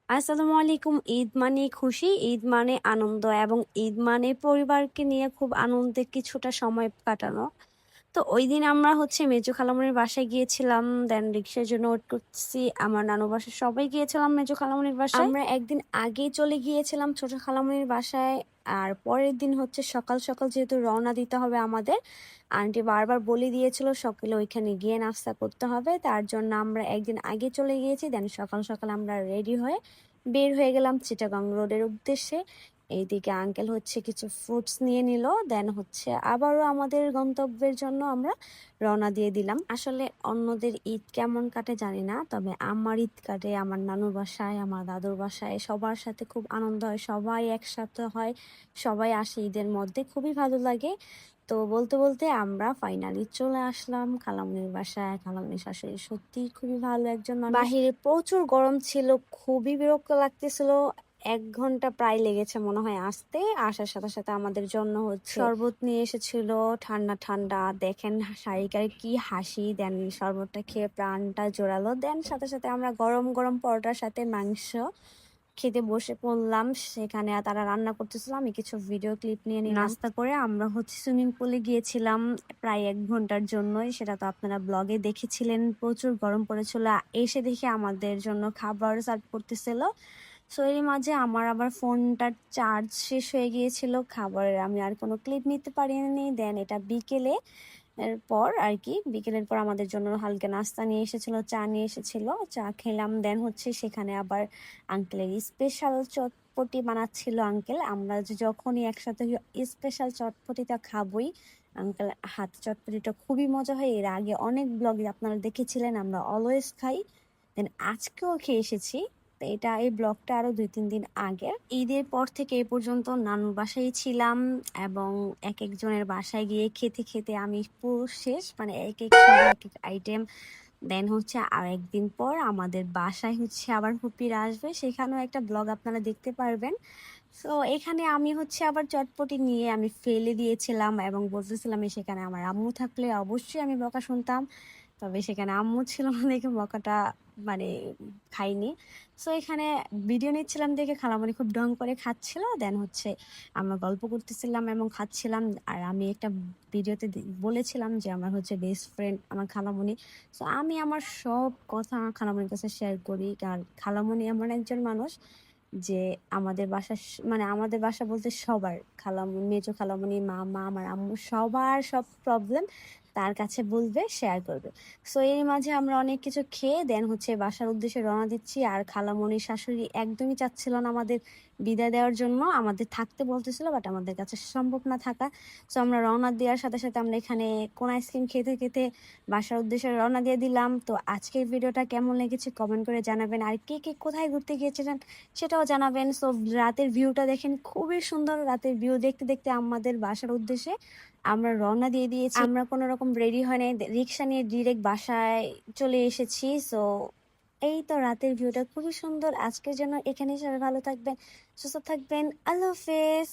আসসালামু আলাইকুম। ঈদ মানে খুশি, ঈদ মানে আনন্দ এবং ঈদ মানে পরিবারকে নিয়ে খুব আনন্দে কিছুটা সময় কাটানো। তো ঐদিন আমরা মেজো খালামণির বাসায় গিয়েছিলাম। দেন রিক্সার জন্য ওয়েট করতেছি। আমার নানু বাসায় সবাই গিয়েছিলাম মেজো খালামণির বাসায়। আমরা একদিন আগেই চলে গিয়েছিলাম ছোট খালামণির বাসায়। আর পরের দিন সকাল সকাল যেহেতু রওনা দিতে হবে আমাদের, আন্টি বারবার বলে দিয়েছিল সকালে ওইখানে গিয়ে নাস্তা করতে হবে। তার জন্য আমরা একদিন আগে চলে গিয়েছি। দেন সকাল সকাল আমরা রেডি হয়ে বের হয়ে গেলাম চিটাগাং রোডের উদ্দেশ্যে। এইদিকে আঙ্কেল কিছু ফ্রুটস নিয়ে নিল। দেন আবারও আমাদের গন্তব্যের জন্য আমরা রওনা দিয়ে দিলাম। আসলে অন্যদের ঈদ কেমন কাটে জানি না, তবে আমার ঈদ কাটে আমার নানুর বাসায়, আমার দাদুর বাসায়। সবার সাথে খুব আনন্দ হয়, সবাই একসাথে হয়, সবাই আসে ঈদের মধ্যে, খুবই ভালো লাগে। তো বলতে বলতে আমরা ফাইনালি চলে আসলাম খালামণির বাসায়। খালামণির শাশুড়ি সত্যি খুবই ভালো একজন মানুষ। বাহিরে প্রচুর গরম ছিল, খুবই বিরক্ত লাগতেছিল। 1 ঘন্টা প্রায় লেগেছে মনে হয় আসতে। আসার সাথে সাথে আমাদের জন্য শরবত নিয়ে এসেছিল, ঠান্ডা ঠান্ডা। দেখেন সারিকার কি হাসি। দেন শরবতটা খেয়ে প্রাণটা জোড়ালো। দেন সাথে সাথে আমরা গরম গরম পরোটার সাথে মাংস খেতে বসে পড়লাম। সেখানে তারা রান্না করতেছিল, আমি কিছু ভিডিও ক্লিপ নিয়ে নিলাম। নাস্তা করে আমরা সুইমিং পুলে গিয়েছিলাম প্রায় 1 ঘন্টার জন্যই। সেটা তো আপনারা ব্লগে দেখেছিলেন। প্রচুর গরম পড়েছিল। এসে দেখে আমাদের জন্য খাবার সার্ভ করতেছিল। সো এর মাঝে আমার আবার ফোনটার চার্জ শেষ হয়ে গিয়েছিল। খাবারের আমি আর কোনো ক্লিপ নিতে পারিনি। দেন এটা বিকেলে এরপর আর কি, বিকেলের পর আমাদের জন্য হালকা নাস্তা নিয়ে এসেছিল, চা নিয়ে এসেছিল, চা খেলাম। দেন সেখানে আবার আঙ্কেলের স্পেশাল চটপটি বানাচ্ছিল আঙ্কেল। আমরা যখনই একসাথে স্পেশাল চটপটিটা খাবই, আঙ্কেল হাত চটপটিটা খুবই মজা হয়। এর আগে অনেক ব্লগে আপনারা দেখেছিলেন, আমরা অলওয়েজ খাই। দেন আজকেও খেয়ে এসেছি। তো এই ব্লগটা আরো 2-3 দিন আগে। ঈদের পর থেকে এ পর্যন্ত নানুর বাসায় ছিলাম এবং এক একজনের বাসায় গিয়ে খেতে খেতে আমি পুরো শেষ। মানে এক এক সময় এক এক আইটেম। দেন আর একদিন পর আমাদের বাসায় আবার ফুপিরা আসবে, সেখানেও একটা ব্লগ আপনারা দেখতে পারবেন। তো এখানে আমি আবার চটপটি নিয়ে আমি ফেলে দিয়েছিলাম এবং বলতেছিলাম সেখানে আমার আম্মু থাকলে অবশ্যই আমি বকা শুনতাম। তবে সেখানে আম্মু ছিল না দেখে বকাটা মানে খাইনি। সো এখানে ভিডিও নিচ্ছিলাম দেখে খালামণি খুব ঢং করে খাচ্ছিল। দেন আমরা গল্প করতেছিলাম এবং খাচ্ছিলাম। আর আমি একটা ভিডিওতে বলেছিলাম যে আমার বেস্ট ফ্রেন্ড আমার খালামণি। সো আমি আমার সব কথা আমার খালামণির কাছে শেয়ার করি, কারণ খালামণি এমন একজন মানুষ যে আমাদের বাসা বলতে সবার, খালামণি, মেজো খালামণি, মামা, আমার আম্মু, সবার সব প্রবলেম তার কাছে বলবে, শেয়ার করবে। সো এর মাঝে আমরা অনেক কিছু খেয়ে দেন বাসার উদ্দেশ্যে রওনা দিচ্ছি। আর খালামণির শাশুড়ি একদমই চাচ্ছিল না আমাদের বিদায় দেওয়ার জন্য, আমাদের থাকতে বলতেছিল, বাট আমাদের কাছে সম্ভব না থাকা। সো আমরা রওনা দেওয়ার সাথে সাথে আমরা এখানে কোন আইসক্রিম খেতে খেতে বাসার উদ্দেশ্যে রওনা দিয়ে দিলাম। তো আজকের ভিডিওটা কেমন লেগেছে কমেন্ট করে জানাবেন। আর কে কে কোথায় ঘুরতে গিয়েছিলেন সেটাও জানাবেন। সো রাতের ভিউটা দেখেন, খুবই সুন্দর। রাতের ভিউ দেখতে দেখতে আমাদের বাসার উদ্দেশ্যে আমরা রওনা দিয়ে দিয়েছি। আমরা কোনো রকম রেডি হয় নাই, রিক্সা নিয়ে ডিরেক্ট বাসায় চলে এসেছি। সো এই তো রাতের ভিউটা খুবই সুন্দর। আজকের জন্য এখানেই, সবাই ভালো থাকবেন, সুস্থ থাকবেন। আল্লাহ হাফেজ।